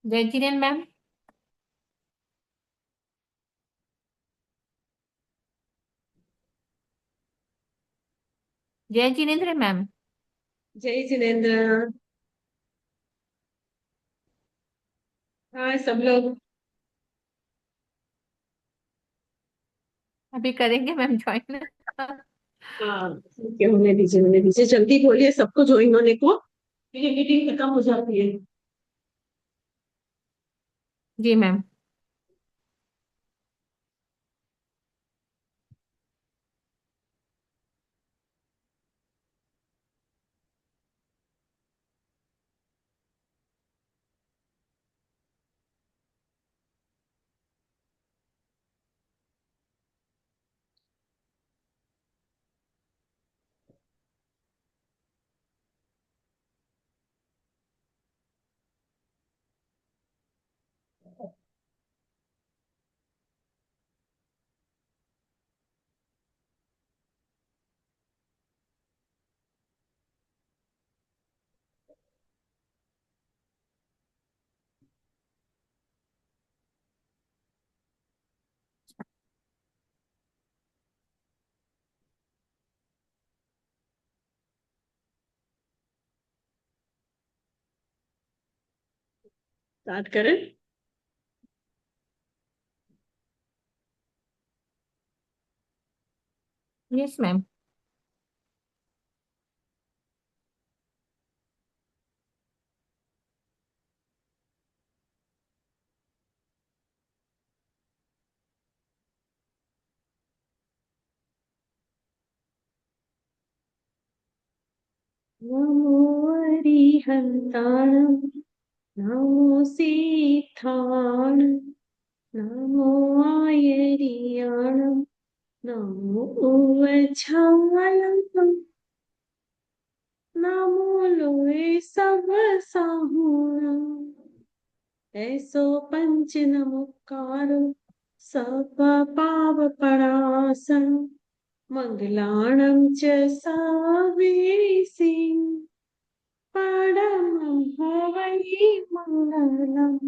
जय जिनेन्द्र मैम। जय जिनेन्द्र मैम। जय जिनेन्द्र। हाँ, सब लोग। अभी करेंगे मैम ज्वाइन। हाँ, ठीक है, होने दीजिए, जल्दी बोलिए सबको ज्वाइन होने को, फिर ये मीटिंग खत्म हो जाती है। जी मैम। स्टार्ट करें। Yes ma'am. नमो अरिहन्ताणं, नमो सीताणं, नमो आयरियाणं, नमो उवछालं, नमो लोए सब साहुणं, ऐसो पंच नमोकार, सब पाव परासं, मंगलाणं च सावेसि, परमं हवै मंगलम्,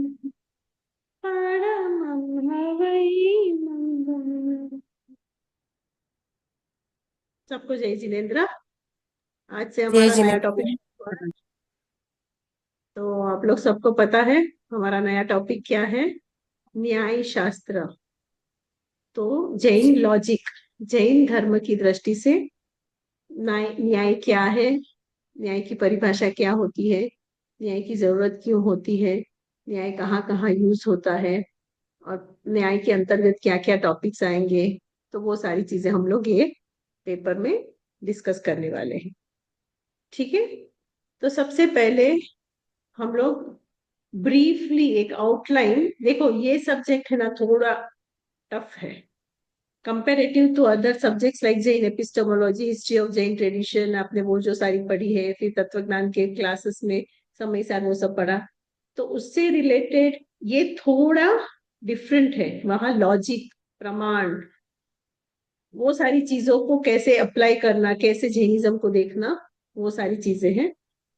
परमं हवै मंगलम्। सबको जय जिनेन्द्र। आज से जय हमारा नया जिनेन्द्र। टॉपिक, तो आप लोग सबको पता है हमारा नया टॉपिक क्या है। न्याय शास्त्र। तो जैन लॉजिक, जैन धर्म की दृष्टि से न्याय न्याय क्या है, न्याय की परिभाषा क्या होती है, न्याय की जरूरत क्यों होती है, न्याय कहाँ कहाँ यूज होता है, और न्याय के अंतर्गत क्या क्या टॉपिक्स आएंगे। तो वो सारी चीजें हम लोग ये पेपर में डिस्कस करने वाले हैं। ठीक है। तो सबसे पहले हम लोग ब्रीफली एक आउटलाइन, देखो ये सब्जेक्ट है ना थोड़ा टफ है comparative to other subjects like Jain epistemology, history of Jain tradition, आपने वो जो सारी पढ़ी है, फिर तत्वज्ञान के क्लासेस में समय सार वो सब पढ़ा, तो उससे रिलेटेड ये थोड़ा डिफरेंट है। वहां लॉजिक, प्रमाण, वो सारी चीजों को कैसे अप्लाई करना, कैसे जैनिज्म को देखना, वो सारी चीजें हैं।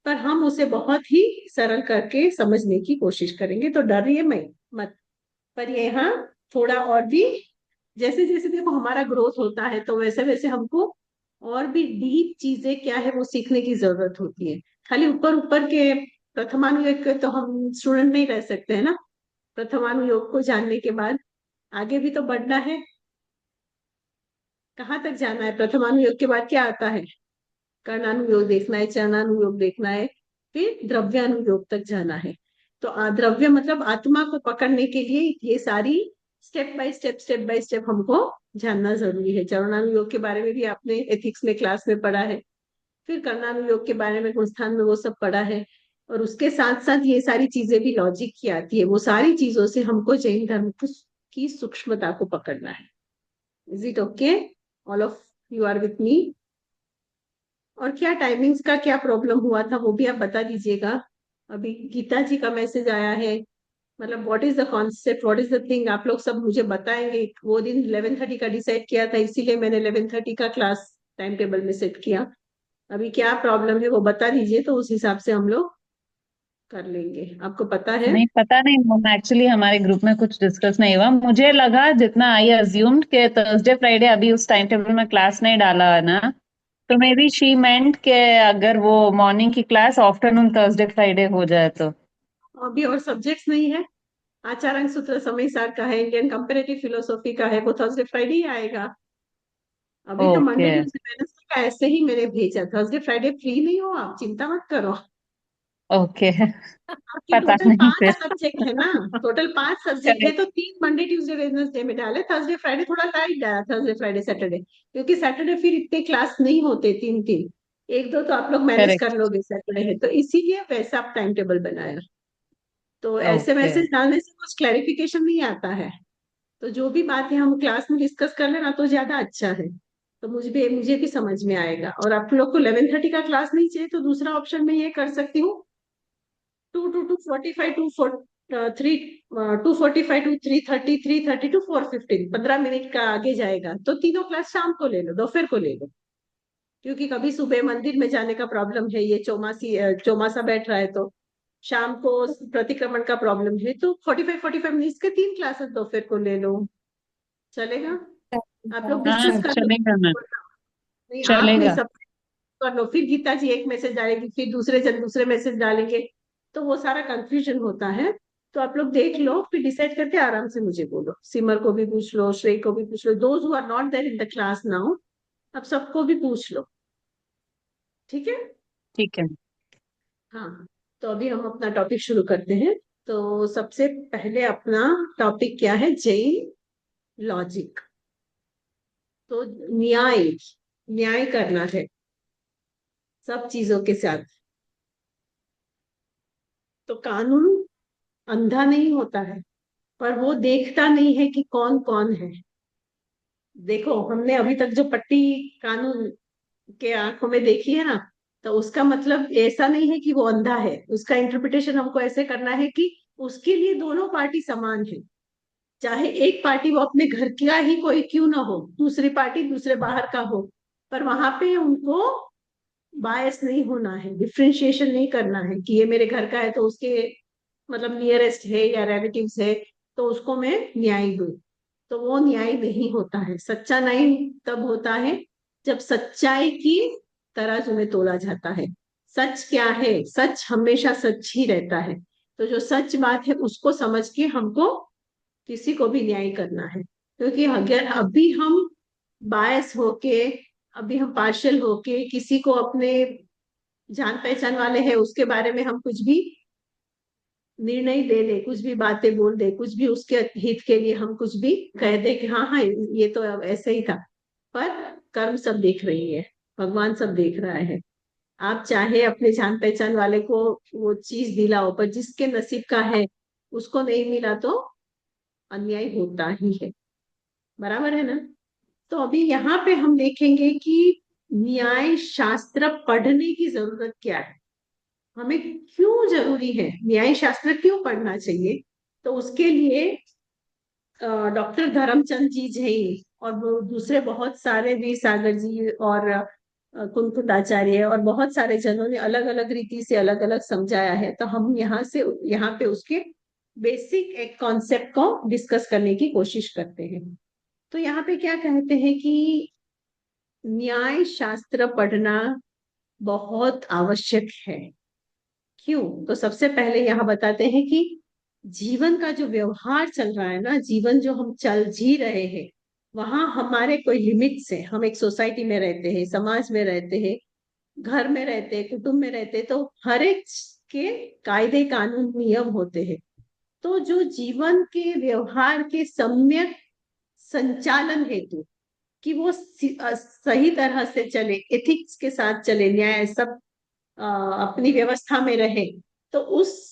पर हम उसे बहुत ही सरल करके समझने की कोशिश करेंगे, तो डरिए मत। पर ये हाँ, थोड़ा और भी, जैसे जैसे देखो हमारा ग्रोथ होता है तो वैसे वैसे हमको और भी डीप चीजें क्या है वो सीखने की जरूरत होती है। खाली ऊपर ऊपर के प्रथमानुयोग के तो हम स्टूडेंट नहीं रह सकते हैं ना। प्रथमानुयोग को जानने के बाद आगे भी तो बढ़ना है। कहाँ तक जाना है, प्रथमानुयोग के बाद क्या आता है? कर्णानुयोग देखना है, चरणानुयोग देखना है, फिर द्रव्यानुयोग तक जाना है। तो द्रव्य मतलब आत्मा को पकड़ने के लिए ये सारी स्टेप बाय स्टेप हमको जानना जरूरी है। चरणानुयोग के बारे में भी आपने एथिक्स में क्लास में पढ़ा है, फिर कर्णानुयोग के बारे में गुणस्थान में वो सब पढ़ा है। और उसके साथ साथ ये सारी चीजें भी लॉजिक की आती है, वो सारी चीजों से हमको जैन धर्म की सूक्ष्मता को पकड़ना है। Is it okay? All of you are with me? और क्या टाइमिंग्स का क्या प्रॉब्लम हुआ था वो भी आप बता दीजिएगा। अभी गीता जी का मैसेज आया है, मतलब what is the concept, what is the thing, आप लोग सब मुझे बताएंगे। वो दिन 11:30 का डिसाइड किया था, इसीलिए मैंने 11:30 का क्लास टाइम टेबल में सेट किया। अभी क्या प्रॉब्लम है वो बता दीजिए, तो उस हिसाब से हम लोग कर लेंगे, आपको पता है। नहीं, पता नहीं, हम एक्चुअली हमारे ग्रुप में कुछ डिस्कस नहीं हुआ। मुझे लगा, जितना आई अज्यूम्ड कि थर्सडे फ्राइडे अभी उस टाइम टेबल में क्लास नहीं डाला है ना, तो मे बी शी मेंट के अगर वो मॉर्निंग की क्लास आफ्टरनून थर्सडे फ्राइडे हो जाए तो। अभी और सब्जेक्ट्स नहीं है। आचार्य सूत्र समय सार का है, इंडियन कंपेरेटिव फिलोसॉफी का है, वो थर्सडे फ्राइडे ही आएगा। अभी तो मंडे ओके। ट्यूसडे वेडनेसडे का ऐसे ही मैंने भेजा, थर्सडे फ्राइडे फ्री नहीं हो आप, चिंता मत करो। ओके। आपके पता टोटल नहीं पांच फिर। सब्जेक्ट है ना, टोटल पांच सब्जेक्ट है, करेक्ट। तो तीन मंडे ट्यूसडे वेडनेसडे में डाले, थर्सडे फ्राइडे थोड़ा लाइट डाला, थर्सडे फ्राइडे सैटरडे, क्योंकि सैटरडे फिर इतने क्लास नहीं होते, तीन तीन, एक दो तो आप लोग मैनेज कर करेक्ट। लोगे सैटरडे है, तो इसीलिए वैसा आप टाइम टेबल बनाया। तो ऐसे ओके। मैसेज डालने से कुछ क्लैरिफिकेशन नहीं आता है। तो जो भी बातें हम क्लास में डिस्कस कर लेना तो ज्यादा अच्छा है। तो मुझे भी समझ में आएगा। और आप लोग को 11:30 का क्लास नहीं चाहिए तो दूसरा ऑप्शन मैं ये कर सकती हूँ, 2 to 2:45 टू 3:30 टू 4:15, 15 मिनट का आगे जाएगा, तो तीनों क्लास शाम को ले लो, दोपहर को ले लो। क्योंकि कभी सुबह मंदिर में जाने का प्रॉब्लम है, ये चौमासा बैठ रहा है, तो शाम को प्रतिक्रमण का प्रॉब्लम है, तो 45 मिनट्स के तीन क्लासेस दोपहर को ले लो, चलेगा। आप लोग हाँ, डिस्कस कर लो। चलेगा मैम। नहीं, आप नहीं, चलेगा। सब कर लो, फिर गीता जी एक मैसेज डालेगी, फिर दूसरे जन दूसरे मैसेज डालेंगे, तो वो सारा कंफ्यूजन होता है। तो आप लोग देख लो, फिर डिसाइड करके आराम से मुझे बोलो, सिमर को भी पूछ लो, श्रेय को भी पूछ लो, those who are not there in the class now, आप सबको भी पूछ लो, ठीक है। ठीक है। हाँ, तो अभी हम अपना टॉपिक शुरू करते हैं। तो सबसे पहले अपना टॉपिक क्या है, जैन लॉजिक। तो न्याय, न्याय करना है सब चीजों के साथ। तो कानून अंधा नहीं होता है, पर वो देखता नहीं है कि कौन कौन है। देखो, हमने अभी तक जो पट्टी कानून के आंखों में देखी है ना, तो उसका मतलब ऐसा नहीं है कि वो अंधा है, उसका इंटरप्रिटेशन हमको ऐसे करना है कि उसके लिए दोनों पार्टी समान है। चाहे एक पार्टी वो अपने घर का ही कोई क्यों ना हो, दूसरी पार्टी दूसरे बाहर का हो, पर वहां पे उनको बायस नहीं होना है, डिफ्रेंशिएशन नहीं करना है कि ये मेरे घर का है तो उसके मतलब नियरेस्ट है या रिलेटिव्स है, तो उसको मैं न्याय दूं। तो वो न्याय नहीं होता है। सच्चा न्याय तब होता है जब सच्चाई की तराजू में तोला जाता है। सच क्या है, सच हमेशा सच ही रहता है। तो जो सच बात है उसको समझ के हमको किसी को भी न्याय करना है। क्योंकि अगर अभी हम बायस होके, अभी हम पार्शियल होके किसी को, अपने जान पहचान वाले हैं उसके बारे में हम कुछ भी निर्णय ले ले, कुछ भी बातें बोल दे, कुछ भी उसके हित के लिए हम कुछ भी कह दे कि हाँ हाँ ये तो ऐसे ही था, पर कर्म सब देख रही है, भगवान सब देख रहा है। आप चाहे अपने जान पहचान वाले को वो चीज दिलाओ, पर जिसके नसीब का है उसको नहीं मिला तो अन्याय होता ही है, बराबर है ना। तो अभी यहाँ पे हम देखेंगे कि न्याय शास्त्र पढ़ने की जरूरत क्या है, हमें क्यों जरूरी है, न्याय शास्त्र क्यों पढ़ना चाहिए। तो उसके लिए डॉक्टर धर्मचंद जी जैन और वो दूसरे बहुत सारे, वीर सागर जी और कुंकुट आचार्य और बहुत सारे जनों ने अलग अलग रीति से अलग अलग समझाया है। तो हम यहाँ पे उसके बेसिक एक कॉन्सेप्ट को डिस्कस करने की कोशिश करते हैं। तो यहाँ पे क्या कहते हैं कि न्याय शास्त्र पढ़ना बहुत आवश्यक है। क्यों, तो सबसे पहले यहाँ बताते हैं कि जीवन का जो व्यवहार चल रहा है ना, जीवन जो हम चल जी रहे हैं, वहां हमारे कोई लिमिट्स है। हम एक सोसाइटी में रहते हैं, समाज में रहते हैं, घर में रहते हैं, कुटुंब में रहते हैं, तो हर एक के कायदे कानून नियम होते हैं। तो जो जीवन के व्यवहार के सम्यक संचालन हेतु, कि वो सही तरह से चले, एथिक्स के साथ चले, न्याय सब अपनी व्यवस्था में रहे, तो उस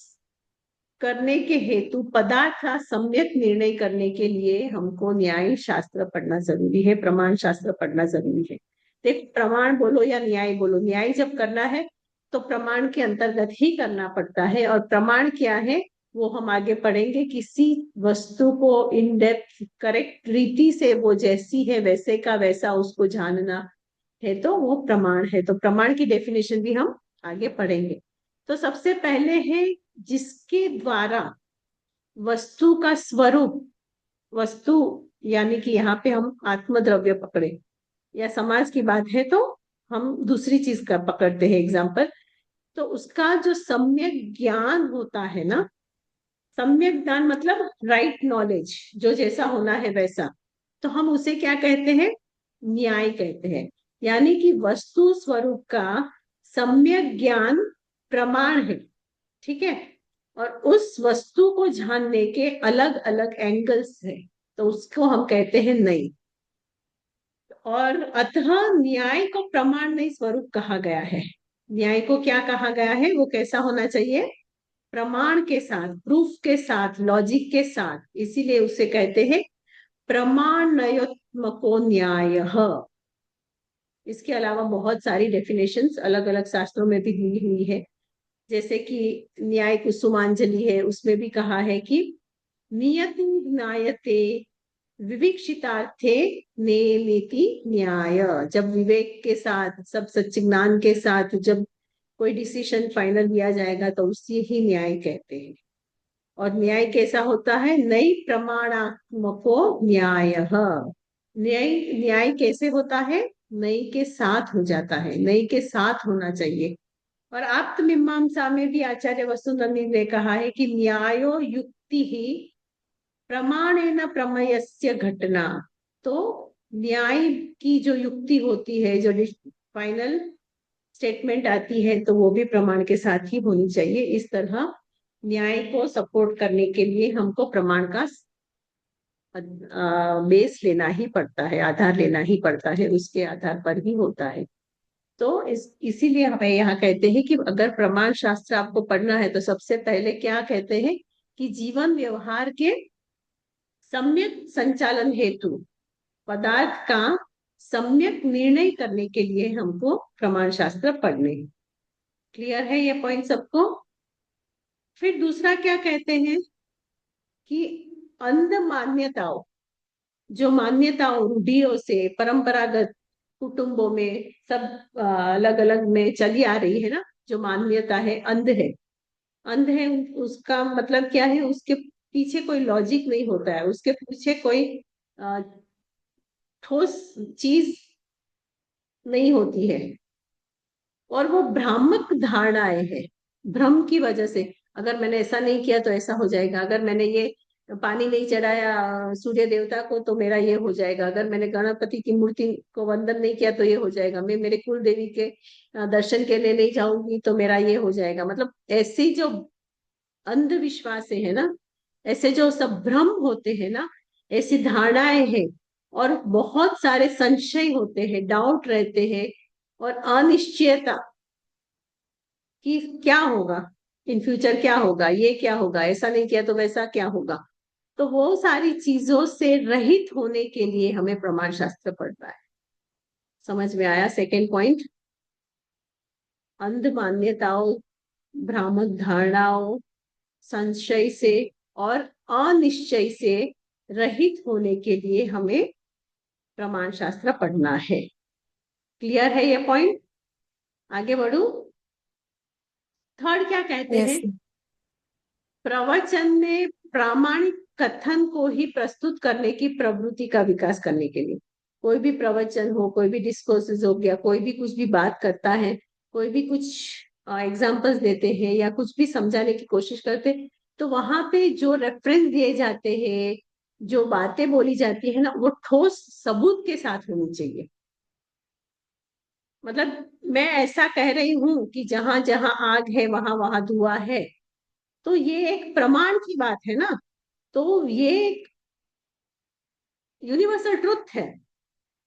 करने के हेतु पदार्थ का सम्यक निर्णय करने के लिए हमको न्याय शास्त्र पढ़ना जरूरी है, प्रमाण शास्त्र पढ़ना जरूरी है। देख, प्रमाण बोलो या न्याय बोलो, न्याय जब करना है तो प्रमाण के अंतर्गत ही करना पड़ता है। और प्रमाण क्या है वो हम आगे पढ़ेंगे। किसी वस्तु को इन डेप्थ करेक्ट रीति से, वो जैसी है वैसे का वैसा उसको जानना है, तो वो प्रमाण है। तो प्रमाण की डेफिनेशन भी हम आगे पढ़ेंगे। तो सबसे पहले है जिसके द्वारा वस्तु का स्वरूप, वस्तु यानी कि यहाँ पे हम आत्मद्रव्य पकड़े या समाज की बात है तो हम दूसरी चीज का पकड़ते हैं एग्जाम्पल, तो उसका जो सम्यक ज्ञान होता है ना, सम्यक ज्ञान मतलब राइट नॉलेज, जो जैसा होना है वैसा, तो हम उसे क्या कहते हैं? न्याय कहते हैं। यानी कि वस्तु स्वरूप का सम्यक ज्ञान प्रमाण है, ठीक है। और उस वस्तु को जानने के अलग अलग एंगल्स है, तो उसको हम कहते हैं नहीं। और अतः न्याय को प्रमाण नहीं स्वरूप कहा गया है। न्याय को क्या कहा गया है? वो कैसा होना चाहिए? प्रमाण के साथ, प्रूफ के साथ, लॉजिक के साथ, इसीलिए उसे कहते हैं प्रमाणयोत्मको न्याय। इसके अलावा बहुत सारी डेफिनेशंस अलग अलग शास्त्रों में भी दी हुई है, जैसे कि न्याय कुसुमांजलि है, उसमें भी कहा है कि नियति ज्ञायते विविक्षितार्थे नेमेति न्याय। जब विवेक के साथ, सब सच्चे ज्ञान के साथ जब कोई डिसीजन फाइनल लिया जाएगा तो उसी ही न्याय कहते हैं। और न्याय कैसा होता है? नई प्रमाणात्मको न्याय। न्याय न्याय कैसे होता है? नई के साथ हो जाता है, नई के साथ होना चाहिए। और आप्तमीमांसा में भी आचार्य वसुनंदी ने कहा है कि न्यायो युक्ति ही प्रमाणेन प्रमेयस्य घटना। तो न्याय की जो युक्ति होती है, जो फाइनल स्टेटमेंट आती है, तो वो भी प्रमाण के साथ ही होनी चाहिए। इस तरह न्याय को सपोर्ट करने के लिए हमको प्रमाण का बेस लेना ही पड़ता है, आधार लेना ही पड़ता है, उसके आधार पर ही होता है। तो इसीलिए हमें यहाँ कहते हैं कि अगर प्रमाण शास्त्र आपको पढ़ना है तो सबसे पहले क्या कहते हैं कि जीवन व्यवहार के सम्यक संचालन हेतु पदार्थ का सम्यक निर्णय करने के लिए हमको प्रमाण शास्त्र पढ़ने। क्लियर है ये पॉइंट सबको? फिर दूसरा क्या कहते हैं कि अंध मान्यताओं, जो मान्यताओं रूढ़ियों से परंपरागत कुटुंबों में सब अलग अलग में चली आ रही है ना, जो मान्यता है अंध है। अंध है उसका मतलब क्या है? उसके पीछे कोई लॉजिक नहीं होता है, उसके पीछे कोई अ, ठोस चीज नहीं होती है, और वो भ्रामक धारणाएं हैं। भ्रम की वजह से, अगर मैंने ऐसा नहीं किया तो ऐसा हो जाएगा, अगर मैंने ये पानी नहीं चढ़ाया सूर्य देवता को तो मेरा ये हो जाएगा, अगर मैंने गणपति की मूर्ति को वंदन नहीं किया तो ये हो जाएगा, मैं मेरे कुल देवी के दर्शन के लिए नहीं जाऊंगी तो मेरा ये हो जाएगा। मतलब ऐसी जो अंधविश्वास है ना, ऐसे जो सब भ्रम होते हैं ना, ऐसी धारणाएं हैं, और बहुत सारे संशय होते हैं, डाउट रहते हैं, और अनिश्चयता कि क्या होगा इन फ्यूचर, क्या होगा, ये क्या होगा, ऐसा नहीं किया तो वैसा क्या होगा। तो वो सारी चीजों से रहित होने के लिए हमें प्रमाण शास्त्र पढ़ना है। समझ में आया सेकेंड पॉइंट? अंध मान्यताओं, भ्रामक धारणाओं, संशय से और अनिश्चय से रहित होने के लिए हमें प्रमाण शास्त्र पढ़ना है। क्लियर है ये पॉइंट? आगे बढ़ू। थर्ड क्या कहते यस। हैं? प्रवचन में प्रामाणिक कथन को ही प्रस्तुत करने की प्रवृत्ति का विकास करने के लिए, कोई भी प्रवचन हो, कोई भी डिस्कोर्सेज हो गया, कोई भी कुछ भी बात करता है, कोई भी कुछ एग्जांपल्स देते हैं या कुछ भी समझाने की कोशिश करते हैं, तो वहां पे जो रेफरेंस दिए जाते हैं, जो बातें बोली जाती है ना, वो ठोस सबूत के साथ होनी चाहिए। मतलब मैं ऐसा कह रही हूं कि जहां जहां आग है वहां वहां धुआं है, तो ये एक प्रमाण की बात है ना, तो ये एक यूनिवर्सल ट्रुथ है।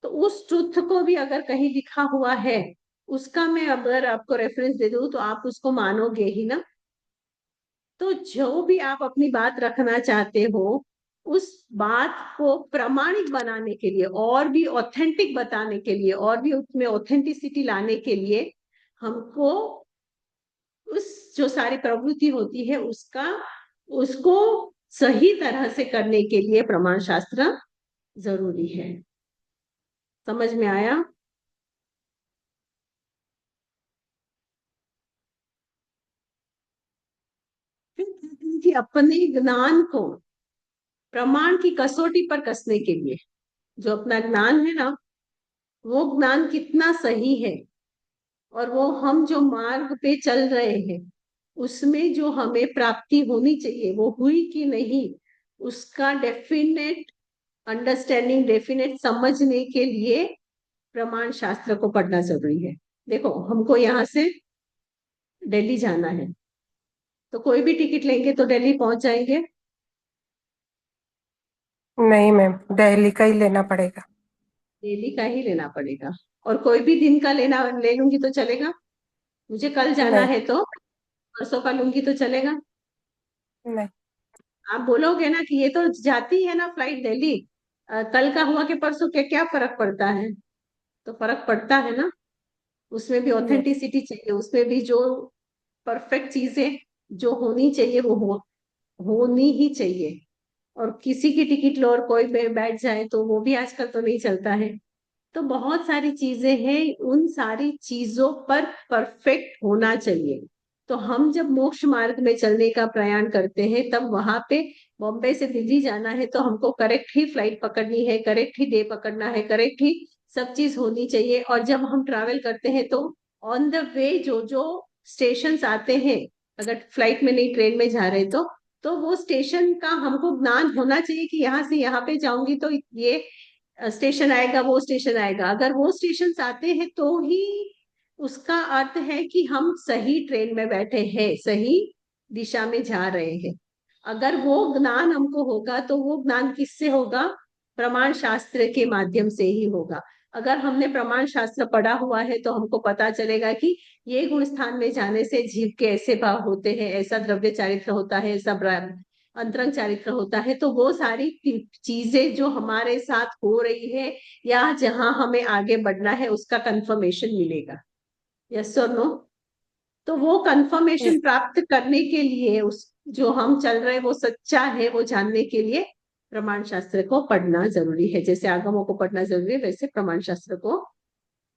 तो उस ट्रुथ को भी अगर कहीं लिखा हुआ है, उसका मैं अगर आपको रेफरेंस दे दूं तो आप उसको मानोगे ही ना। तो जो भी आप अपनी बात रखना चाहते हो, उस बात को प्रमाणिक बनाने के लिए और भी ऑथेंटिक बताने के लिए और भी उसमें ऑथेंटिसिटी लाने के लिए हमको उस जो सारी प्रवृत्ति होती है उसका, उसको सही तरह से करने के लिए प्रमाण शास्त्र जरूरी है। समझ में आया? कि अपने ज्ञान को प्रमाण की कसौटी पर कसने के लिए, जो अपना ज्ञान है ना, वो ज्ञान कितना सही है, और वो हम जो मार्ग पे चल रहे हैं उसमें जो हमें प्राप्ति होनी चाहिए वो हुई कि नहीं, उसका डेफिनेट अंडरस्टैंडिंग, डेफिनेट समझने के लिए प्रमाण शास्त्र को पढ़ना जरूरी है। देखो, हमको यहाँ से दिल्ली जाना है, तो कोई भी टिकट लेंगे तो दिल्ली पहुंच जाएंगे? नहीं मैम, दिल्ली का ही लेना पड़ेगा। दिल्ली का ही लेना पड़ेगा। और कोई भी दिन का लेना ले लूंगी तो चलेगा? मुझे कल जाना नहीं। है तो परसों का लूंगी तो चलेगा? नहीं। आप बोलोगे ना कि ये तो जाती है ना फ्लाइट दिल्ली, कल का हुआ कि परसों के क्या फर्क पड़ता है? तो फर्क पड़ता है ना। उसमें भी यस। ऑथेंटिसिटी चाहिए, उसमें भी जो परफेक्ट चीजें जो होनी चाहिए वो होनी ही चाहिए। और किसी की टिकट लो और कोई बैठ जाए तो वो भी आजकल तो नहीं चलता है। तो बहुत सारी चीजें हैं, उन सारी चीजों पर परफेक्ट होना चाहिए। तो हम जब मोक्ष मार्ग में चलने का प्रयाण करते हैं तब वहां पे बॉम्बे से दिल्ली जाना है तो हमको करेक्ट ही फ्लाइट पकड़नी है, करेक्ट ही डे पकड़ना है, करेक्ट ही सब चीज होनी चाहिए। और जब हम ट्रैवल करते हैं तो ऑन द वे जो जो स्टेशन आते हैं, अगर फ्लाइट में नहीं ट्रेन में जा रहे तो वो स्टेशन का हमको ज्ञान होना चाहिए कि यहाँ से यहाँ पे जाऊंगी तो ये स्टेशन आएगा, वो स्टेशन आएगा। अगर वो स्टेशन आते हैं तो ही उसका अर्थ है कि हम सही ट्रेन में बैठे हैं, सही दिशा में जा रहे हैं। अगर वो ज्ञान हमको होगा तो वो ज्ञान किससे होगा? प्रमाण शास्त्र के माध्यम से ही होगा। अगर हमने प्रमाण शास्त्र पढ़ा हुआ है तो हमको पता चलेगा कि ये गुण स्थान में जाने से जीव के ऐसे भाव होते हैं, ऐसा द्रव्य चारित्र होता है, ऐसा अंतरंग चारित्र होता है। तो वो सारी चीजें जो हमारे साथ हो रही है या जहां हमें आगे बढ़ना है उसका कंफर्मेशन मिलेगा। यस और नो? तो वो यस। कंफर्मेशन प्राप्त करने के लिए, उस जो हम चल रहे हैं वो सच्चा है वो जानने के लिए प्रमाण शास्त्र को पढ़ना जरूरी है। जैसे आगमों को पढ़ना जरूरी है वैसे प्रमाण शास्त्र को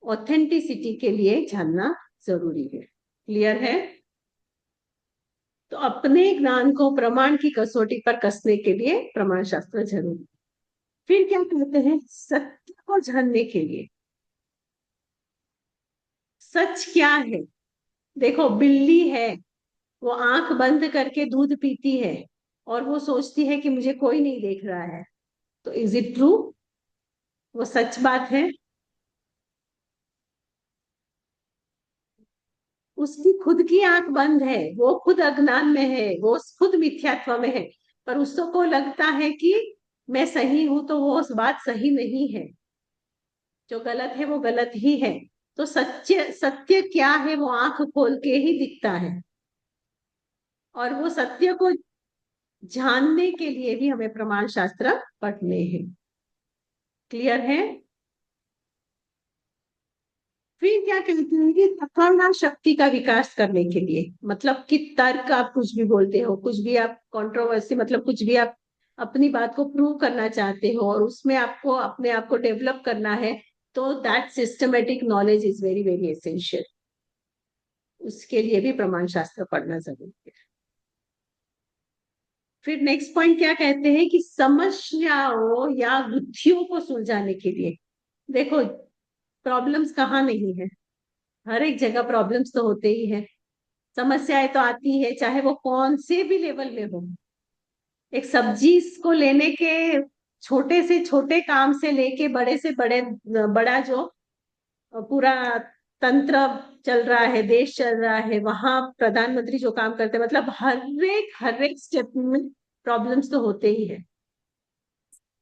ऑथेंटिसिटी के लिए जानना जरूरी है। क्लियर है? तो अपने ज्ञान को प्रमाण की कसौटी पर कसने के लिए प्रमाण शास्त्र जरूरी। फिर क्या कहते हैं? सत्य को जानने के लिए। सच क्या है? देखो, बिल्ली है, वो आंख बंद करके दूध पीती है और वो सोचती है कि मुझे कोई नहीं देख रहा है। तो इज इट ट्रू? वो सच बात है? उसकी खुद की आंख बंद है, वो खुद अज्ञान में है, वो खुद मिथ्यात्व में है, पर उसको लगता है कि मैं सही हूं, तो वो उस बात सही नहीं है। जो गलत है वो गलत ही है। तो सत्य सत्य क्या है वो आंख खोल के ही दिखता है। और वो सत्य को जानने के लिए भी हमें प्रमाण शास्त्र पढ़ने हैं। क्लियर है? फिर क्या कहते हैं कि तर्कना शक्ति का विकास करने के लिए, मतलब कि तर्क, आप कुछ भी बोलते हो, कुछ भी आप कंट्रोवर्सी, मतलब कुछ भी आप अपनी बात को प्रूव करना चाहते हो और उसमें आपको अपने आप को डेवलप करना है, तो that systematic knowledge is very very essential. उसके लिए भी प्रमाण शास्त्र पढ़ना जरूरी है। फिर नेक्स्ट पॉइंट क्या कहते हैं कि समस्याओं या गुत्थियों को सुलझाने के लिए। देखो, प्रॉब्लम्स कहाँ नहीं है, हर एक जगह प्रॉब्लम्स तो होते ही है। समस्याएं तो आती है चाहे वो कौन से भी लेवल में हो। एक सब्जी को लेने के छोटे से छोटे काम से लेके बड़े से बड़े बड़ा जो पूरा तंत्र चल रहा है, देश चल रहा है, वहां प्रधानमंत्री जो काम करते हैं, मतलब हर एक स्टेप में प्रॉब्लम्स तो होते ही है।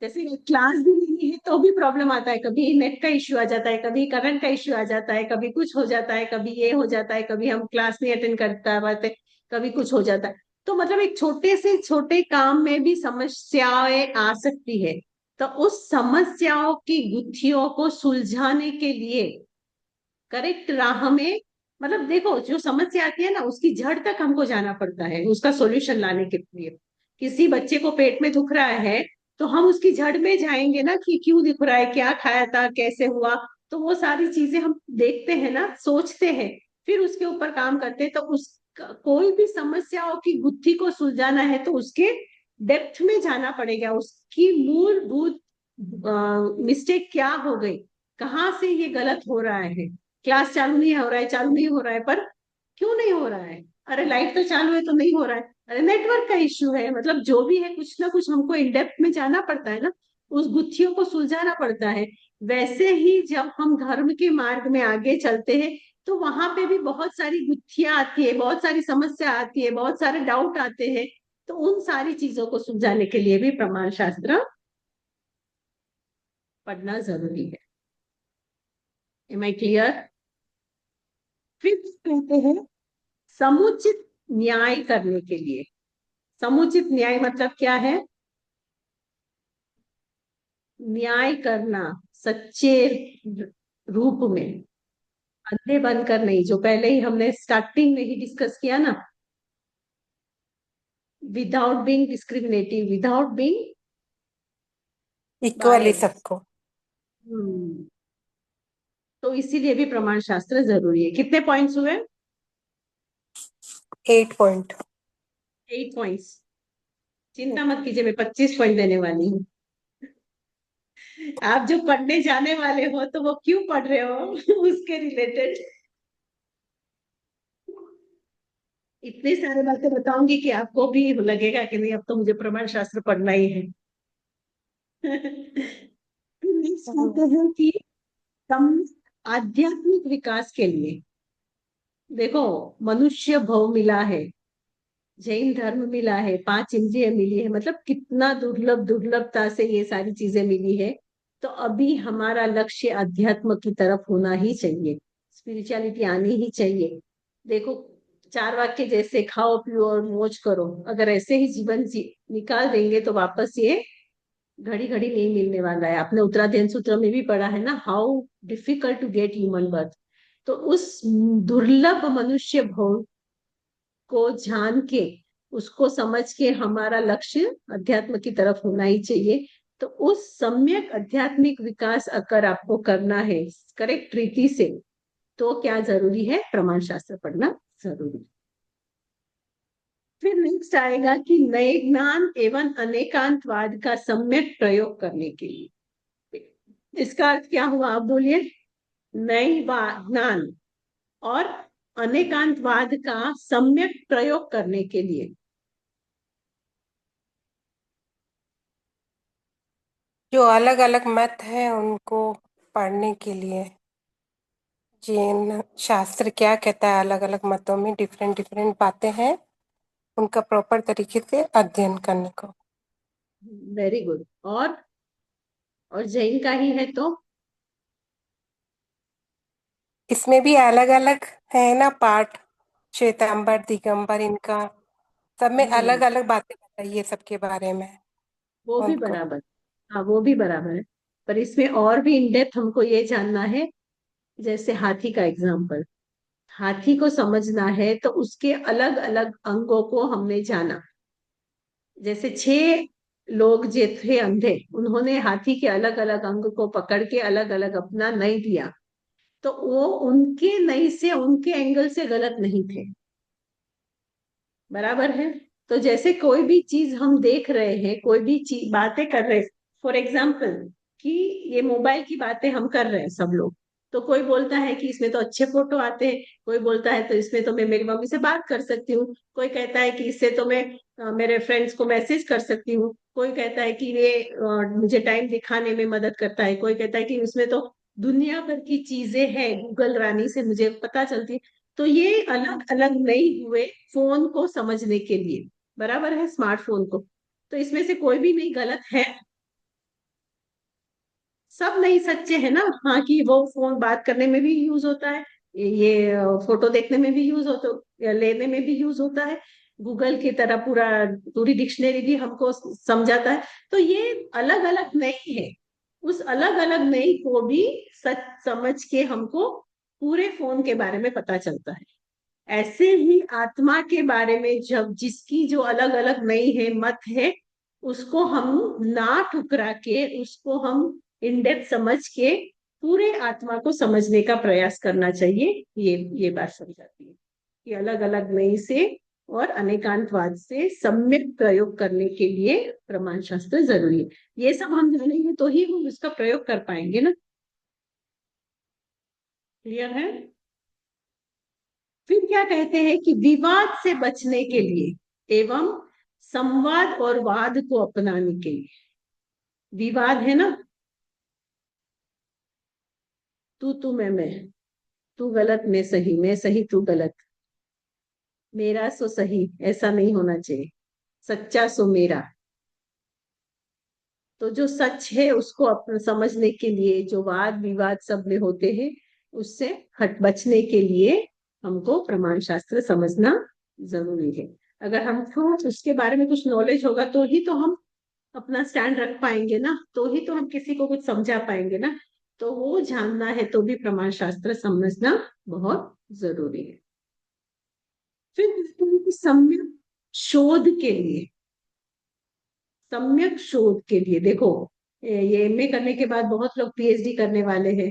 जैसे क्लास भी नहीं है तो भी प्रॉब्लम आता है, कभी नेट का इश्यू आ जाता है, कभी करंट का इश्यू आ जाता है, कभी कुछ हो जाता है, कभी ये हो जाता है, कभी हम क्लास नहीं अटेंड कर पाते, कभी कुछ हो जाता है। तो मतलब एक छोटे से छोटे काम में भी समस्याएं आ सकती है। तो उस समस्याओं की गुत्थियों को सुलझाने के लिए करेक्ट राह में, मतलब देखो, जो समस्या आती है ना उसकी जड़ तक हमको जाना पड़ता है उसका सॉल्यूशन लाने के लिए। किसी बच्चे को पेट में दुख रहा है तो हम उसकी जड़ में जाएंगे ना कि क्यों दुख रहा है, क्या खाया था, कैसे हुआ। तो वो सारी चीजें हम देखते हैं ना, सोचते हैं, फिर उसके ऊपर काम करते हैं, तो उस कोई भी समस्याओं की गुत्थी को सुलझाना है तो उसके डेप्थ में जाना पड़ेगा, उसकी मूलभूत मिस्टेक क्या हो गई, कहाँ से ये गलत हो रहा है। क्लास चालू नहीं हो रहा है, चालू नहीं हो रहा है, पर क्यों नहीं हो रहा है? अरे लाइट तो चालू है तो नहीं हो रहा है, अरे नेटवर्क का इश्यू है, मतलब जो भी है कुछ ना कुछ हमको इन डेप्थ में जाना पड़ता है ना, उस गुत्थियों को सुलझाना पड़ता है। वैसे ही जब हम धर्म के मार्ग में आगे चलते हैं तो वहां पे भी बहुत सारी गुत्थियां आती है, बहुत सारी समस्या आती है, बहुत सारे डाउट आते हैं। तो उन सारी चीजों को सुलझाने के लिए भी प्रमाण शास्त्र पढ़ना जरूरी है। Am I clear? फिर कहते हैं समुचित न्याय करने के लिए। समुचित न्याय मतलब क्या है? न्याय करना सच्चे रूप में, अंधे बनकर नहीं, जो पहले ही हमने स्टार्टिंग में ही डिस्कस किया ना, without being discriminative, without being equally biased. सबको। तो इसीलिए भी प्रमाण शास्त्र जरूरी है। कितने पॉइंट्स हुए? 8 पॉइंट। 8 पॉइंट्स। चिंता मत कीजिए, मैं 25 पॉइंट देने वाली हूँ। आप जो पढ़ने जाने वाले हो तो वो क्यों पढ़ रहे हो उसके रिलेटेड इतनी सारी बातें बताऊंगी कि आपको भी लगेगा कि नहीं अब तो मुझे प्रमाण शास्त्र पढ़ना ही है। नेक्स्ट कहते हैं कि कम आध्यात्मिक विकास के लिए, देखो, मनुष्य भव मिला है, जैन धर्म मिला है, 5 इंद्रिय मिली है, मतलब कितना दुर्लभ दुर्लभता से ये सारी चीजें मिली है। तो अभी हमारा लक्ष्य अध्यात्म की तरफ होना ही चाहिए, स्पिरिचुअलिटी आनी ही चाहिए। देखो, 4 वाक्य जैसे खाओ पियो और मौज करो, अगर ऐसे ही जीवन निकाल देंगे तो वापस ये घड़ी घड़ी नहीं मिलने वाला है। आपने उत्तराध्ययन सूत्र में भी पढ़ा है ना, how difficult to get human birth. तो उस दुर्लभ मनुष्य भव को जान के, उसको समझ के हमारा लक्ष्य अध्यात्म की तरफ होना ही चाहिए। तो उस सम्यक आध्यात्मिक विकास अगर आपको करना है करेक्ट रीति से, तो क्या जरूरी है? प्रमाण शास्त्र पढ़ना जरूरी। फिर नेक्स्ट आएगा कि नए ज्ञान एवं अनेकांतवाद का सम्यक प्रयोग करने के लिए। इसका अर्थ क्या हुआ आप बोलिए? नई ज्ञान और अनेकांतवाद का सम्यक प्रयोग करने के लिए। जो अलग अलग मत है उनको पढ़ने के लिए, जैन शास्त्र क्या कहता है, अलग अलग मतों में डिफरेंट डिफरेंट बातें हैं, उनका प्रॉपर तरीके से अध्ययन करने को। Very good. और जैन का ही है तो इसमें भी अलग अलग है ना पाठ, श्वेतांबर दिगंबर, इनका सब में अलग हम्म, अलग बातें बताइए सबके बारे में वो भी उनको। बराबर। हाँ, वो भी बराबर है, पर इसमें और भी इन डेप्थ हमको ये जानना है। जैसे हाथी का एग्जाम्पल, हाथी को समझना है तो उसके अलग अलग अंगों को हमने जाना। जैसे 6 लोग जो थे अंधे, उन्होंने हाथी के अलग अलग अंग को पकड़ के अलग अलग अपना नई दिया, तो वो उनके नई से, उनके एंगल से गलत नहीं थे, बराबर है। तो जैसे कोई भी चीज हम देख रहे हैं, कोई भी चीज बातें कर रहे हैं, फॉर एग्जाम्पल कि ये मोबाइल की बातें हम कर रहे हैं सब लोग, तो कोई बोलता है कि इसमें तो अच्छे फोटो आते हैं, कोई बोलता है तो इसमें तो मैं मेरी मम्मी से बात कर सकती हूँ, कोई कहता है कि इससे तो मैं मेरे फ्रेंड्स को मैसेज कर सकती हूँ, कोई कहता है कि ये मुझे टाइम दिखाने में मदद करता है, कोई कहता है कि इसमें तो दुनिया भर की चीजें हैं, गूगल रानी से मुझे पता चलती है। तो ये अलग अलग नहीं हुए फोन को समझने के लिए, बराबर है, स्मार्टफोन को। तो इसमें से कोई भी नहीं गलत है, सब नहीं सच्चे है ना। हाँ, कि वो फोन बात करने में भी यूज होता है, ये फोटो देखने में भी यूज होता, या लेने में भी यूज होता है, गूगल की तरह पूरा पूरी डिक्शनरी भी हमको समझाता है। तो ये अलग अलग नहीं है, उस अलग अलग नहीं को भी सच समझ के हमको पूरे फोन के बारे में पता चलता है। ऐसे ही आत्मा के बारे में जब जिसकी जो अलग अलग नई है मत है, उसको हम ना ठुकरा के, उसको हम इन डेप्थ समझ के पूरे आत्मा को समझने का प्रयास करना चाहिए। ये बात समझाती है। कि अलग अलग नई से और अनेकांतवाद से सम्यक प्रयोग करने के लिए प्रमाण शास्त्र जरूरी है। ये सब हम जानेंगे तो ही हम उसका प्रयोग कर पाएंगे ना। क्लियर है? फिर क्या कहते हैं कि विवाद से बचने के लिए एवं संवाद और वाद को अपनाने के लिए। विवाद है ना, तू मैं, तू गलत मैं सही तू गलत, मेरा सो सही, ऐसा नहीं होना चाहिए, सच्चा सो मेरा। तो जो सच है उसको अपना समझने के लिए जो वाद विवाद सब में होते हैं उससे हट बचने के लिए हमको प्रमाण शास्त्र समझना जरूरी है। अगर हमको उसके बारे में कुछ नॉलेज होगा तो ही तो हम अपना स्टैंड रख पाएंगे ना, तो ही तो हम किसी को कुछ समझा पाएंगे ना। तो वो जानना है तो भी प्रमाण शास्त्र समझना बहुत जरूरी है। फिर सम्यक शोध के लिए, सम्यक शोध के लिए देखो, ये एमए करने के बाद बहुत लोग पीएचडी करने वाले हैं,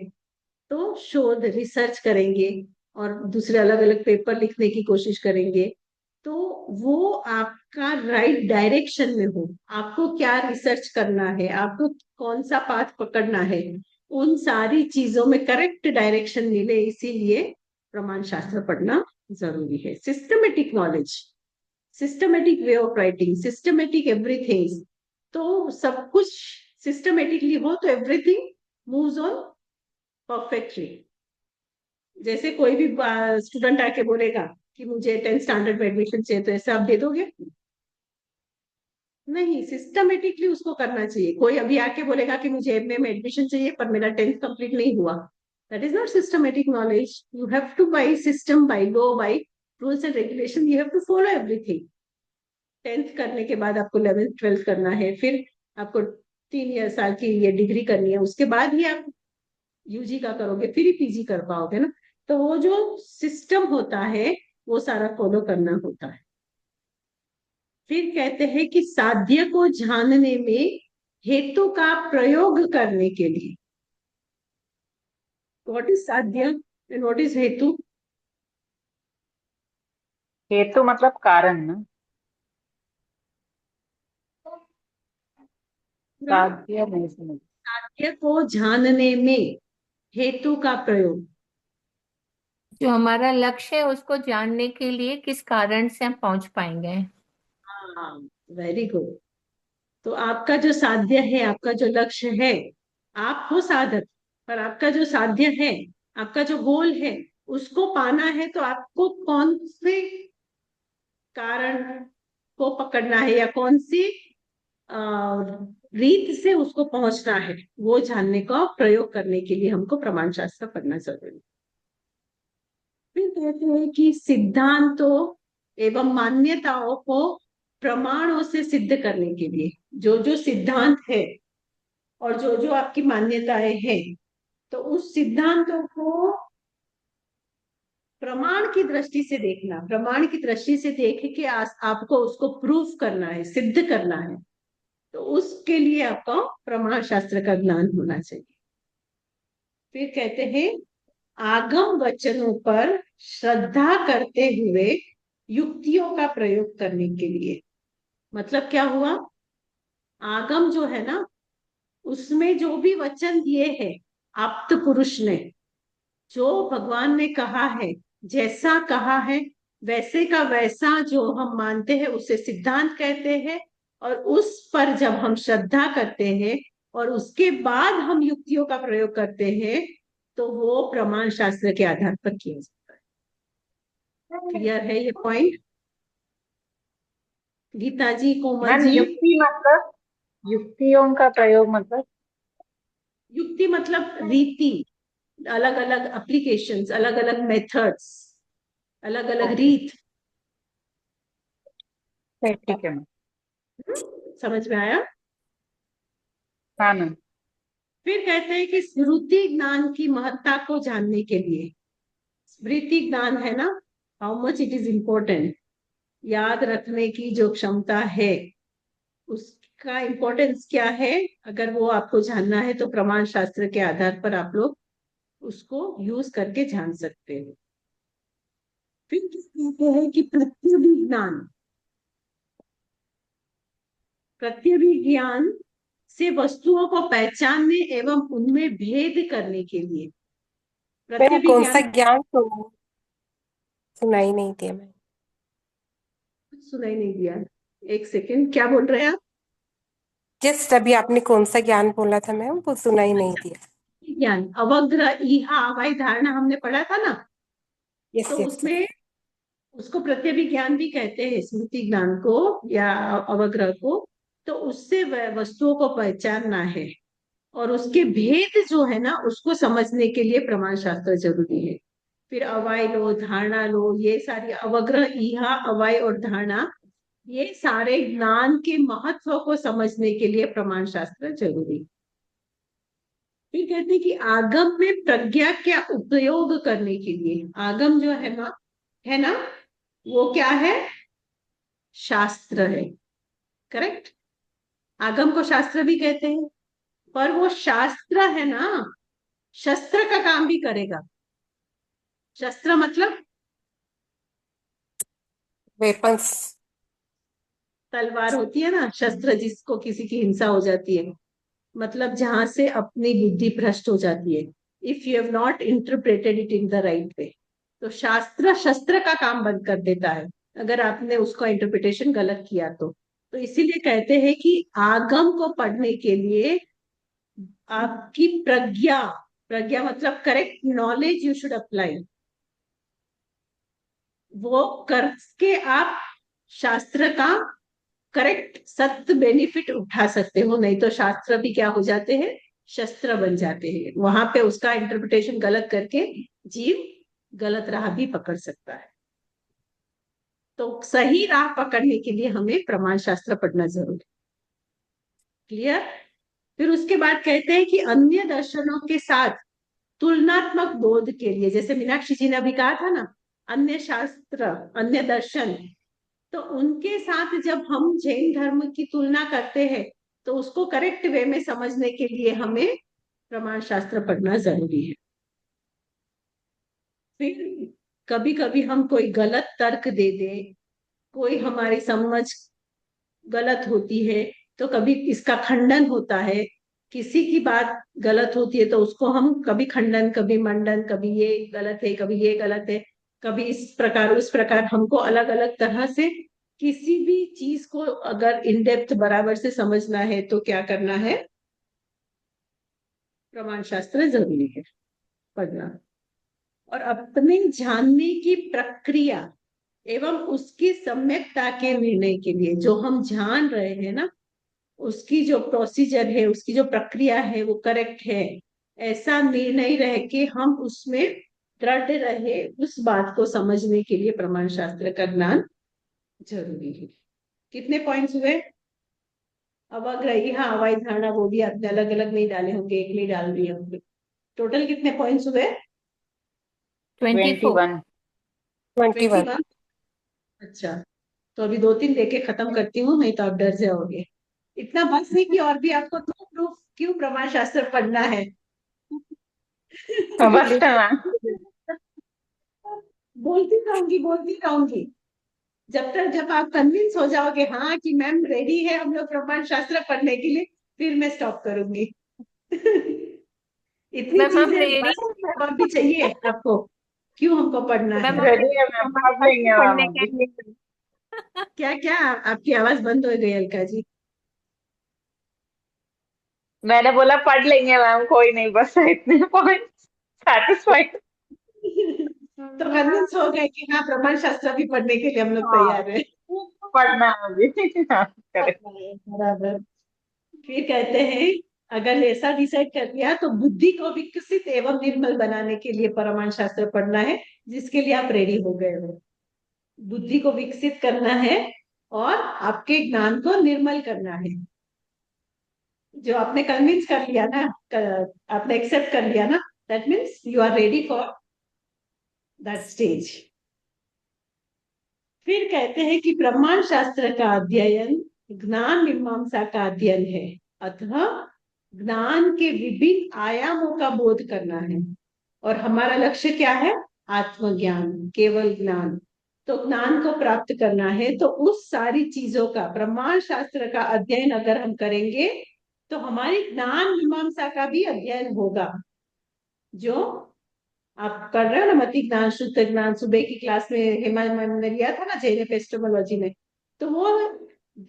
तो शोध रिसर्च करेंगे और दूसरे अलग अलग पेपर लिखने की कोशिश करेंगे। तो वो आपका राइट डायरेक्शन में हो, आपको क्या रिसर्च करना है, आपको कौन सा पाथ पकड़ना है, उन सारी चीजों में करेक्ट डायरेक्शन मिले, इसीलिए प्रमाण शास्त्र पढ़ना जरूरी है। Systematic knowledge, systematic way of writing, systematic everything. तो सब कुछ सिस्टमेटिकली हो तो एवरीथिंग मूव्स ऑन परफेक्टली। जैसे कोई भी स्टूडेंट आके बोलेगा कि मुझे 10th स्टैंडर्ड में एडमिशन चाहिए, तो ऐसा आप दे दोगे? नहीं, सिस्टमेटिकली उसको करना चाहिए। कोई अभी आके बोलेगा कि मुझे एमए में एडमिशन चाहिए पर मेरा 10th कंप्लीट नहीं हुआ, that is not systematic knowledge. You have to by system, by law, by rules and regulation, you have to follow everything. 10th करने के बाद आपको 11th 12th करना है, फिर आपको 3 साल की ये डिग्री करनी है, उसके बाद ही आप यूजी का करोगे, फिर ही पीजी कर पाओगे ना। तो वो जो सिस्टम होता है वो सारा फॉलो करना होता है। फिर कहते हैं कि साध्य को जानने में हेतु का प्रयोग करने के लिए, व्हाट इज साध्य एंड व्हाट इज हेतु? हेतु मतलब कारण ना, साध्य नहीं समझ। साध्य को जानने में हेतु का प्रयोग। जो हमारा लक्ष्य है उसको जानने के लिए किस कारण से हम पहुंच पाएंगे। हाँ, वेरी गुड। तो आपका जो साध्य है, आपका जो लक्ष्य है, आप हो साधक, पर आपका जो साध्य है, आपका जो गोल है, उसको पाना है तो आपको कौन से कारण को पकड़ना है या कौन सी रीत से उसको पहुंचना है, वो जानने का प्रयोग करने के लिए हमको प्रमाण शास्त्र पढ़ना जरूरी है। फिर कहते हैं कि सिद्धांतों एवं मान्यताओं को प्रमाणों से सिद्ध करने के लिए, जो जो सिद्धांत है और जो जो आपकी मान्यताएं हैं, तो उस सिद्धांतों को प्रमाण की दृष्टि से देखना, प्रमाण की दृष्टि से देख के आपको उसको प्रूफ करना है, सिद्ध करना है। तो उसके लिए आपका प्रमाण शास्त्र का ज्ञान होना चाहिए। फिर कहते हैं आगम वचनों पर श्रद्धा करते हुए युक्तियों का प्रयोग करने के लिए। मतलब क्या हुआ? आगम जो है ना, उसमें जो भी वचन दिए हैं आप्त पुरुष ने, जो भगवान ने कहा है, जैसा कहा है वैसे का वैसा जो हम मानते हैं उसे सिद्धांत कहते हैं। और उस पर जब हम श्रद्धा करते हैं और उसके बाद हम युक्तियों का प्रयोग करते हैं तो वो प्रमाण शास्त्र के आधार पर किया जाता है। क्लियर है ये पॉइंट? गीता जी, कोमल मैम जी। युक्ति मतलब, युक्तियों का प्रयोग मतलब? युक्ति मतलब रीति, अलग अलग एप्लीकेशंस, अलग अलग मेथड्स, अलग अलग ओके, रीत। ठीक है मैम। समझ में आया? हाँ मैम। फिर कहते हैं कि स्मृति ज्ञान की महत्ता को जानने के लिए, स्मृति ज्ञान है ना, how much it is important, याद रखने की जो क्षमता है उसका इम्पोर्टेंस क्या है, अगर वो आपको जानना है तो प्रमाण शास्त्र के आधार पर आप लोग उसको यूज करके जान सकते हो। फिर कहते हैं कि प्रत्यभिज्ञान, प्रत्यभिज्ञान से वस्तुओं को पहचानने एवं उनमें भेद करने के लिए। मैम कौन सा प्रत्यभिज्ञान ज्ञान सुनाई नहीं दिया मैम। कुछ सुनाई नहीं दिया, एक सेकेंड, क्या बोल रहे हैं आप? जस्ट अभी आपने कौन सा ज्ञान बोला था मैम, वो सुनाई नहीं दिया। ज्ञान, अवग्र ईहा अवय धारणा हमने पढ़ा था ना, यस तो यस यस। उसमें उसको प्रत्यभिज्ञान भी कहते हैं, स्मृति ज्ञान को या अवग्रह को। तो उससे वस्तुओं को पहचानना है और उसके भेद जो है ना उसको समझने के लिए प्रमाण शास्त्र जरूरी है। फिर अवय लो, धारणा लो, ये सारी अवग्रह ईहा अवय और धारणा, ये सारे ज्ञान के महत्व को समझने के लिए प्रमाण शास्त्र जरूरी है। फिर कहते हैं कि आगम में प्रज्ञा क्या उपयोग करने के लिए, आगम जो है ना वो क्या है? शास्त्र है। करेक्ट। आगम को शास्त्र भी कहते हैं, पर वो शास्त्र है ना, शस्त्र का काम भी करेगा। शस्त्र मतलब वेपन्स। तलवार होती है ना, शस्त्र जिसको किसी की हिंसा हो जाती है, मतलब जहां से अपनी बुद्धि भ्रष्ट हो जाती है, if you have not interpreted it in the right way, तो शास्त्र शस्त्र का काम बंद कर देता है अगर आपने उसका इंटरप्रिटेशन गलत किया तो इसीलिए कहते हैं कि आगम को पढ़ने के लिए आपकी प्रज्ञा, प्रज्ञा मतलब correct knowledge you should apply, वो करके आप शास्त्र का करेक्ट सत्य बेनिफिट उठा सकते हो, नहीं तो शास्त्र भी क्या हो जाते हैं? शस्त्र बन जाते हैं। वहां पे उसका इंटरप्रिटेशन गलत करके जीव गलत राह भी पकड़ सकता है। तो सही राह पकड़ने के लिए हमें प्रमाण शास्त्र पढ़ना जरूरी। क्लियर? फिर उसके बाद कहते हैं कि अन्य दर्शनों के साथ तुलनात्मक बोध के लिए, जैसे मीनाक्षी जी ने अभी कहा था ना, अन्य शास्त्र, अन्य दर्शन, तो उनके साथ जब हम जैन धर्म की तुलना करते हैं तो उसको करेक्ट वे में समझने के लिए हमें प्रमाण शास्त्र पढ़ना जरूरी है। फिर कभी कभी हम कोई गलत तर्क दे दे, कोई हमारी समझ गलत होती है, तो कभी इसका खंडन होता है, किसी की बात गलत होती है तो उसको हम कभी खंडन, कभी मंडन, कभी ये गलत है, कभी ये गलत है, कभी इस प्रकार उस प्रकार, हमको अलग अलग तरह से किसी भी चीज को अगर इन डेप्थ बराबर से समझना है तो क्या करना है? प्रमाण शास्त्र जरूरी है पढ़ना। और अपने जानने की प्रक्रिया एवं उसकी सम्यकता के निर्णय के लिए, जो हम जान रहे हैं ना उसकी जो प्रोसीजर है, उसकी जो प्रक्रिया है वो करेक्ट है, ऐसा निर्णय रह के हम उसमें दृढ़ रहे, उस बात को समझने के लिए प्रमाण शास्त्र का ज्ञान जरूरी है। कितने पॉइंट्स हुए? अवग्रही, हाँ, अवैध धारणा वो भी आपने अलग अलग नहीं डाले होंगे, एक में डाल दिए होंगे। टोटल कितने पॉइंट्स हुए? 24। 21। 21। 21। अच्छा, तो अभी दो तीन देके खत्म करती हूँ, नहीं तो आप डर जाओगे। इतना बस नहीं कि और भी आपको दो प्रूफ क्यों प्रमाण शास्त्र पढ़ना है। बस मैम। बोलती रहूंगी, बोलती रहूंगी, जब आप कन्विंस हो जाओगे हाँ कि मैम रेडी है हम लोग प्रमाण शास्त्र पढ़ने के लिए, फिर मैं स्टॉप करूंगी। इतनी मैम हम चीजें रेडी बस और भी चाहिए आपको, क्यों हमको पढ़ना मैम है? हम रेडी है मैम, पढ़ लेंगे मैम पढ़ने के अभी। लिए। क्या क्या? आपकी आवाज बंद हो गई अलका जी। मैंने बोला पढ़ लेंगे मैम, कोई नहीं, बस इतने पॉइंट सैटिस्फाइड। तो कन्विंस हो गए कि हाँ प्रमाण शास्त्र भी पढ़ने के लिए हम लोग हाँ, तैयार है। पढ़ना है अभी। हाँ, करेक्ट। बराबर। फिर कहते हैं अगर ऐसा डिसाइड कर लिया तो बुद्धि को विकसित एवं निर्मल बनाने के लिए प्रमाण शास्त्र पढ़ना है, जिसके लिए आप रेडी हो गए हो। बुद्धि को विकसित करना है और आपके ज्ञान को निर्मल करना है। जो आपने कन्विंस कर लिया ना, आपने एक्सेप्ट कर लिया ना, that means you are ready for that stage. फिर कहते हैं कि प्रमाण शास्त्र का अध्ययन ज्ञान मीमांसा का अध्ययन है, अतः ज्ञान के विभिन्न आयामों का बोध करना है। और हमारा लक्ष्य क्या है? आत्मज्ञान, केवल ज्ञान। तो ज्ञान को प्राप्त करना है तो उस सारी चीजों का, प्रमाण शास्त्र का अध्ययन अगर हम करेंगे तो हमारी ज्ञान मीमांसा का भी अध्ययन होगा। जो आप कर रहे हो ना, मति ज्ञान, शुद्ध ज्ञान, सुबह की क्लास में हेमा मैम ने लिया था ना, जैन एपिस्टेमोलॉजी में। तो वो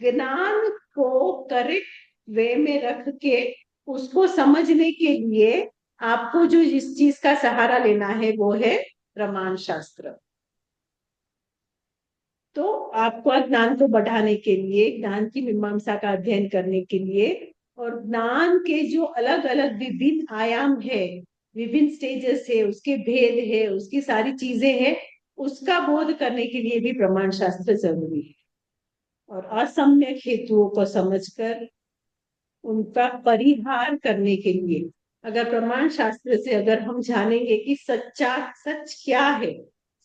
ज्ञान को करेक्ट वे में रख के उसको समझने के लिए आपको जो इस चीज का सहारा लेना है वो है प्रमाण शास्त्र। तो आपको ज्ञान को बढ़ाने के लिए, ज्ञान की मीमांसा का अध्ययन करने के लिए, और ज्ञान के जो अलग अलग विभिन्न आयाम है, विभिन्न स्टेजेस है, उसके भेद है, उसकी सारी चीजें हैं, उसका बोध करने के लिए भी प्रमाण शास्त्र जरूरी है। और असम्यक हेतुओं को समझकर उनका परिहार करने के लिए, अगर प्रमाण शास्त्र से अगर हम जानेंगे कि सच्चा सच क्या है,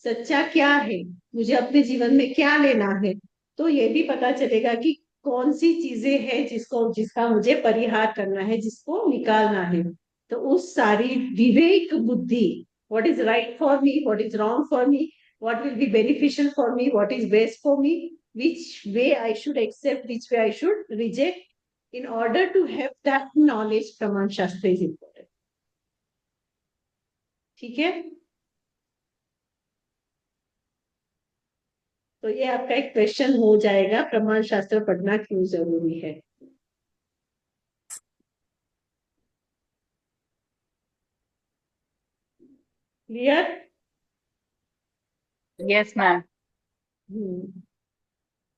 सच्चा क्या है, मुझे अपने जीवन में क्या लेना है, तो ये भी पता चलेगा कि कौन सी चीजें हैं जिसका मुझे परिहार करना है, जिसको निकालना है। तो उस सारी विवेक बुद्धि, what is right for me, what is wrong for me, what will be beneficial for me, what is best for me, which way I should accept, which way I should reject, in order to have that knowledge, प्रमाण शास्त्र is important। ठीक है, तो ये आपका एक question हो जाएगा, प्रमाण शास्त्र पढ़ना क्यों जरूरी है। क्लियर? Yes ma'am.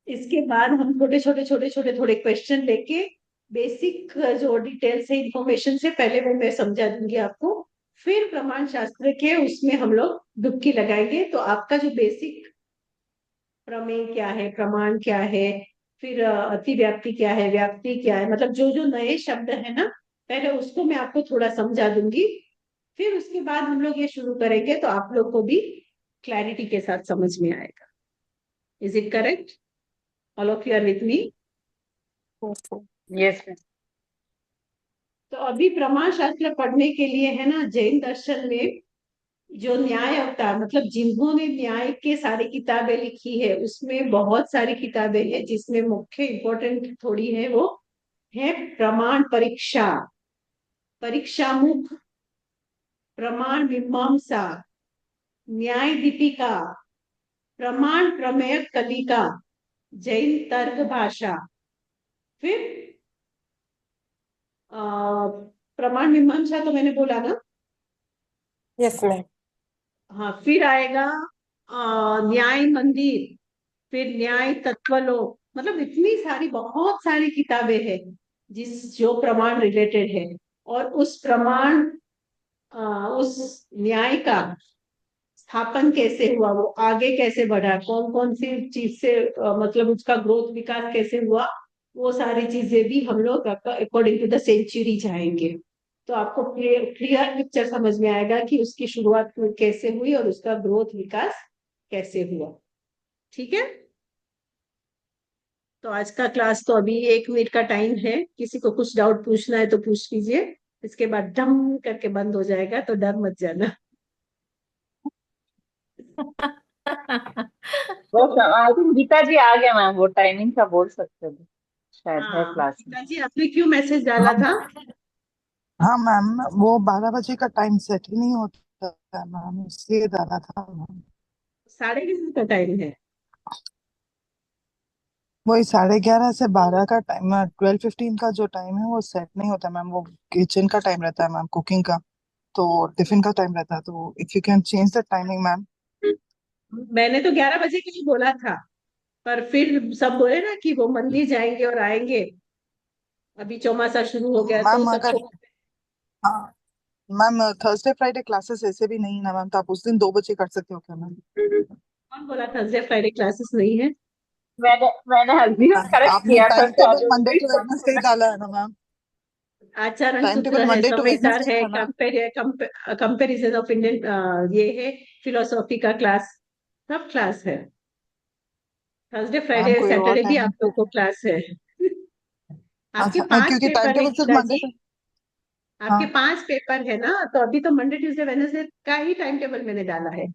इसके बाद हम छोटे छोटे थोड़े क्वेश्चन लेके बेसिक जो डिटेल्स है इंफॉर्मेशन से पहले वो मैं समझा दूंगी आपको, फिर प्रमाण शास्त्र के उसमें हम लोग डुबकी लगाएंगे। तो आपका जो बेसिक प्रमेय क्या है, प्रमाण क्या है, फिर अतिव्याप्ति क्या है, व्याप्ति क्या है, मतलब जो जो नए शब्द है ना, पहले उसको मैं आपको थोड़ा समझा दूंगी। फिर उसके बाद हम लोग ये शुरू करेंगे तो आप लोग को भी क्लैरिटी के साथ समझ में आएगा। Is it correct? All of you are with me? Yes ma'am. तो अभी प्रमाण शास्त्र पढ़ने के लिए है ना, जैन दर्शन में जो न्याय अवतार, मतलब जिन्होंने न्याय के सारी किताबें लिखी है, उसमें बहुत सारी किताबें हैं, जिसमें मुख्य इंपॉर्टेंट थोड़ी है वो है प्रमाण परीक्षा, परीक्षा मुख, प्रमाण मीमांसा, न्याय दीपिका, प्रमाण प्रमेय कलिका, जैन तर्क भाषा, फिर प्रमाण मीमांसा तो मैंने बोला ना। Yes ma'am. हाँ, फिर आएगा न्याय मंदिर, फिर न्याय तत्वलोक, मतलब इतनी सारी बहुत सारी किताबें हैं जिस जो प्रमाण रिलेटेड है। और उस प्रमाण उस न्याय का स्थापन कैसे हुआ, वो आगे कैसे बढ़ा, कौन कौन सी चीज से मतलब उसका ग्रोथ विकास कैसे हुआ, वो सारी चीजें भी हम लोग अकॉर्डिंग टू द सेंचुरी जाएंगे। तो आपको क्लियर पिक्चर समझ में आएगा कि उसकी शुरुआत कैसे हुई और उसका ग्रोथ विकास कैसे हुआ। ठीक है, तो आज का क्लास तो अभी 1 मिनट का टाइम है, किसी को कुछ डाउट पूछना है तो पूछ लीजिए, इसके बाद डम करके बंद हो जाएगा, तो डर मत जाना। वो आई थिंक गीता जी आ गया मैम, वो टाइमिंग का बोल सकते हो, शायद है हाँ क्लास में। गीता जी, आपने क्यों मैसेज डाला हाँ था? हाँ मैम, वो 12 बजे का टाइम सेट ही नहीं होता है मैम, इसलिए डाला था मैम। 11:30 का टाइम है। वही 11:30 से 12 का टाइम, 12:15 का जो टाइम है वो सेट नहीं होता मैम, वो किचन का टाइम रहता है मैम, कुकिंग का, तो टिफिन का टाइम रहता है, तो if you can change the timing ma'am. मैंने तो 11 बजे के लिए बोला था, पर फिर सब बोले ना कि वो मंदिर जाएंगे और आएंगे, अभी चौमासा शुरू हो गया तो मैम अगर, सबको। हाँ मैम, थर्सडे फ्राइडे क्लासेस ऐसे भी नहीं है ना मैम, तो आप उस दिन 2 बजे कर सकते हो क्या मैम? कौन बोला थर्सडे फ्राइडे क्लासेस नहीं है? मैंने अज्यूम करेक्ट आपने किया था टाइम टेबल शायद मंडे भी। टू वेडनेसडे डाला है ना मैम? आचरण टाइम सूत्र टेबल है, मंडे टू समयसार वेडनेसडे है, था ना? कंपेरिजन ऑफ इंडियन, ये है फिलोसॉफी का क्लास, सब क्लास है। थर्सडे मैम फ्राइडे कोई और सैटरडे भी आप लोग को टाइम? क्लास है। आपके अच्छा, 5 क्योंकि टाइम पेपर है टेबल सिर्फ गीता मंडे जी, से। आपके हाँ 5 पेपर है ना, तो अभी तो मंडे ट्यूसडे वेडनेसडे का ही टाइम टेबल मैंने डाला है।